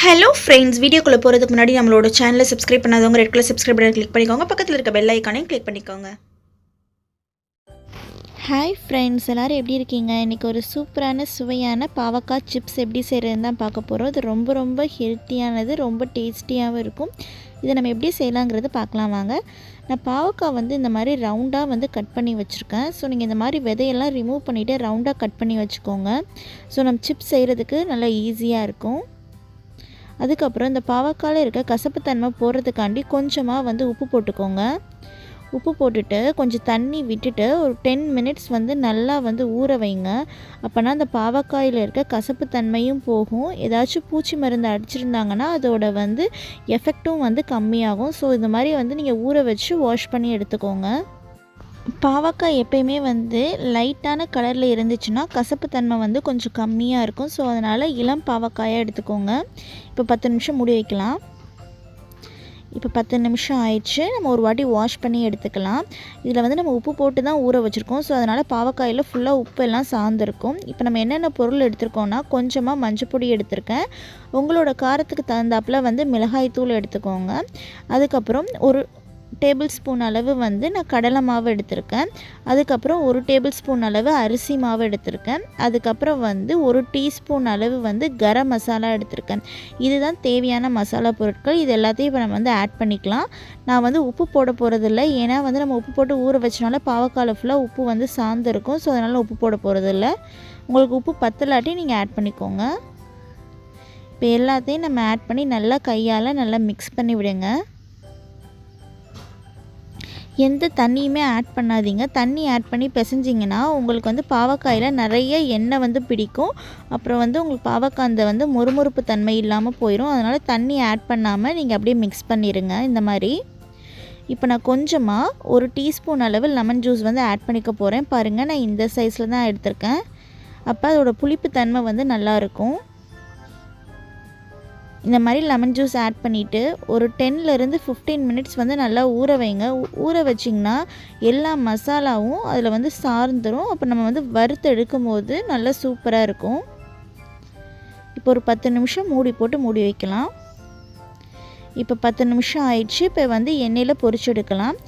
Hello friends, வீடியோக்குள்ளே போகிறதுக்கு முன்னாடி நம்மளோட சேனலை சப்ஸ்கிரைப் பண்ணாதவங்க red colour subscribe button click பண்ணிக்கோங்க. பக்கத்தில் இருக்க பெல் ஐக்கானையும் கிளிக் பண்ணிக்கோங்க. ஹாய் ஃப்ரெண்ட்ஸ், எல்லோரும் எப்படி இருக்கீங்க? இன்றைக்கி ஒரு சூப்பரான சுவையான பாவக்காய் சிப்ஸ் எப்படி செய்கிறதுன்னு தான் பார்க்க போகிறோம். இது ரொம்ப ஹெல்த்தியானது, ரொம்ப டேஸ்டியாகவும் இருக்கும். இதை நம்ம எப்படி செய்யலாங்கிறத பார்க்கலாம் வாங்க. நான் பாவக்காய் இந்த மாதிரி ரவுண்டாக கட் பண்ணி வச்சுருக்கேன். ஸோ நீங்கள் இந்த மாதிரி விதையெல்லாம் ரிமூவ் பண்ணிவிட்டு ரவுண்டாக கட் பண்ணி வச்சுக்கோங்க. ஸோ நம்ம சிப்ஸ் செய்கிறதுக்கு நல்லா ஈஸியாக இருக்கும். அதுக்கப்புறம் இந்த பாவக்காயில் இருக்க கசப்புத்தன்மை போடுறதுக்காண்டி கொஞ்சமாக உப்பு போட்டுக்கோங்க. உப்பு போட்டுட்டு கொஞ்சம் தண்ணி விட்டுட்டு ஒரு 10 மினிட்ஸ் நல்லா ஊற வைங்க. அப்போனா அந்த பாவக்காயில் இருக்க கசப்புத்தன்மையும் போகும். ஏதாச்சும் பூச்சி மருந்து அடிச்சிருந்தாங்கன்னா அதோட எஃபெக்டும் கம்மியாகும். ஸோ இந்த மாதிரி நீங்கள் ஊற வச்சு வாஷ் பண்ணி எடுத்துக்கோங்க. பாவக்காய் எப்பயுமே லைட்டான கலரில் இருந்துச்சுன்னா கசப்புத்தன்மை கொஞ்சம் கம்மியாக இருக்கும். ஸோ அதனால் இளம் பாவக்காயாக எடுத்துக்கோங்க. இப்போ 10 நிமிஷம் மூடி வைக்கலாம். இப்போ 10 நிமிஷம் ஆயிடுச்சு. நம்ம ஒரு வாட்டி வாஷ் பண்ணி எடுத்துக்கலாம். இதில் நம்ம உப்பு போட்டு தான் ஊற வச்சுருக்கோம். ஸோ அதனால் பாவக்காயில் ஃபுல்லாக உப்பு எல்லாம் சார்ந்திருக்கும். இப்போ நம்ம என்னென்ன பொருள் எடுத்துருக்கோன்னா கொஞ்சமாக மஞ்சள் பொடி எடுத்திருக்கேன். உங்களோட காரத்துக்கு தகுந்தாப்பில் மிளகாய் தூள் எடுத்துக்கோங்க. அதுக்கப்புறம் ஒரு டேபிள் ஸ்பூன் அளவு நான் கடலை மாவு எடுத்திருக்கேன். அதுக்கப்புறம் 1 டேபிள் ஸ்பூன் அளவு அரிசி மாவு எடுத்திருக்கேன். அதுக்கப்புறம் 1 டீஸ்பூன் அளவு கரம் மசாலா எடுத்திருக்கேன். இதுதான் தேவையான மசாலா பொருட்கள். இது எல்லாத்தையும் இப்போ நம்ம ஆட் பண்ணிக்கலாம். நான் உப்பு போட போகிறதில்ல. ஏன்னா நம்ம உப்பு போட்டு ஊற வச்சனால பாவக்காயில் ஃபுல்லாக உப்பு சார்ந்திருக்கும். ஸோ அதனால் உப்பு போட போகிறதில்ல. உங்களுக்கு உப்பு பத்தலாட்டி நீங்கள் ஆட் பண்ணிக்கோங்க. இப்போ எல்லாத்தையும் நம்ம ஆட் பண்ணி நல்லா கையால் நல்லா மிக்ஸ் பண்ணி விடுங்க. எந்த தண்ணியுமே ஆட் பண்ணாதீங்க. தண்ணி ஆட் பண்ணி பிசைஞ்சிங்கன்னா உங்களுக்கு பாவக்காயில் நிறைய எண்ணெய் பிடிக்கும். அப்புறம் உங்களுக்கு பாவக்காய் அந்த மொறுமொறுப்பு தன்மை இல்லாமல் போயிடும். அதனால் தண்ணி ஆட் பண்ணாமல் நீங்கள் அப்படியே மிக்ஸ் பண்ணிடுங்க. இந்த மாதிரி இப்போ நான் கொஞ்சமாக 1 டீஸ்பூன் அளவு லெமன் ஜூஸ் ஆட் பண்ணிக்க போகிறேன். பாருங்கள், நான் இந்த சைஸில் தான் எடுத்திருக்கேன். அப்போ அதோட புளிப்பு தன்மை நல்லாயிருக்கும். இந்த மாதிரி லெமன் ஜூஸ் ஆட் பண்ணிவிட்டு ஒரு 10லேருந்து 15 மினிட்ஸ் நல்லா ஊற வைங்க. ஊற வச்சிங்கன்னா எல்லா மசாலாவும் அதில் சார்ந்துடும். அப்போ நம்ம வறுத்து எடுக்கும் போது நல்லா சூப்பராக இருக்கும். இப்போ ஒரு 10 நிமிஷம் மூடி போட்டு மூடி வைக்கலாம். இப்போ 10 நிமிஷம் ஆயிடுச்சு. இப்போ எண்ணெயில் பொரிச்சு எடுக்கலாம்.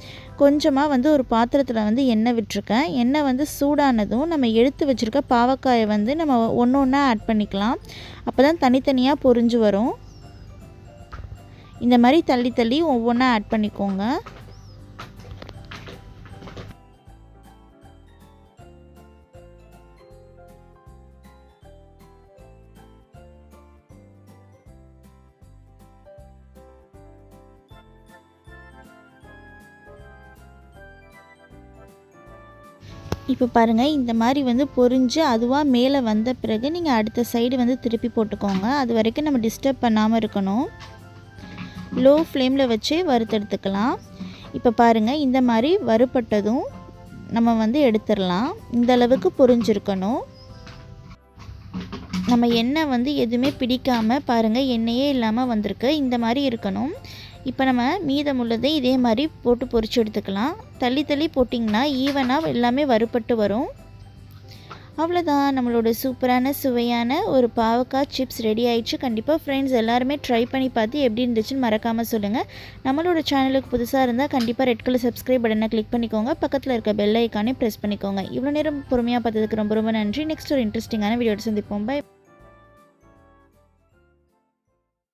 கொஞ்சமாக ஒரு பாத்திரத்தில் எண்ணெய் விட்டுருக்கேன். எண்ணெய் சூடானதும் நம்ம எடுத்து வச்சுருக்க பாவக்காயை நம்ம ஒன்று ஒன்றா ஆட் பண்ணிக்கலாம். அப்போ தான் தனித்தனியாக பொரிஞ்சு வரும். இந்த மாதிரி தள்ளி ஒவ்வொன்றா ஆட் பண்ணிக்கோங்க. இப்போ பாருங்கள், இந்த மாதிரி பொரிஞ்சு அதுவாக மேலே வந்த பிறகு நீங்கள் அடுத்த சைடு திருப்பி போட்டுக்கோங்க. அது வரைக்கும் நம்ம டிஸ்டர்ப் பண்ணாமல் இருக்கணும். லோ ஃப்ளேமில் வச்சு வறுத்தெடுத்துக்கலாம். இப்போ பாருங்கள், இந்த மாதிரி வறுபட்டதும் நம்ம எடுத்துடலாம். இந்த அளவுக்கு பொரிஞ்சிருக்கணும். நம்ம எண்ணெய் எதுவுமே பிடிக்காமல் பாருங்கள், எண்ணெயே இல்லாமல் வந்திருக்கு. இந்த மாதிரி இருக்கணும். இப்போ நம்ம மீதமுள்ளதை இதே மாதிரி போட்டு பொரிச்சு எடுத்துக்கலாம். தள்ளி போட்டிங்கன்னா ஈவனாக எல்லாமே வறுபட்டு வரும். அவ்வளோதான், நம்மளோட சூப்பரான சுவையான ஒரு பாவக்காய் சிப்ஸ் ரெடி ஆயிடுச்சு. கண்டிப்பாக ஃப்ரெண்ட்ஸ் எல்லாருமே ட்ரை பண்ணி பார்த்து எப்படி இருந்துச்சுன்னு மறக்காமல் சொல்லுங்கள். நம்மளோட சேனலுக்கு புதுசாக இருந்தால் கண்டிப்பாக ரெட் கலர் சப்ஸ்கிரைப் பட்டனை கிளிக் பண்ணிக்கோங்க. பக்கத்தில் இருக்க பெல் ஐக்கானே ப்ரெஸ் பண்ணிக்கோங்க. இவ்வளோ நேரம் பொறுமையாக பார்த்ததுக்கு ரொம்ப நன்றி. நெக்ஸ்ட் ஒரு இன்ட்ரெஸ்டிங்கான வீடியோ சந்திப்போம். பை.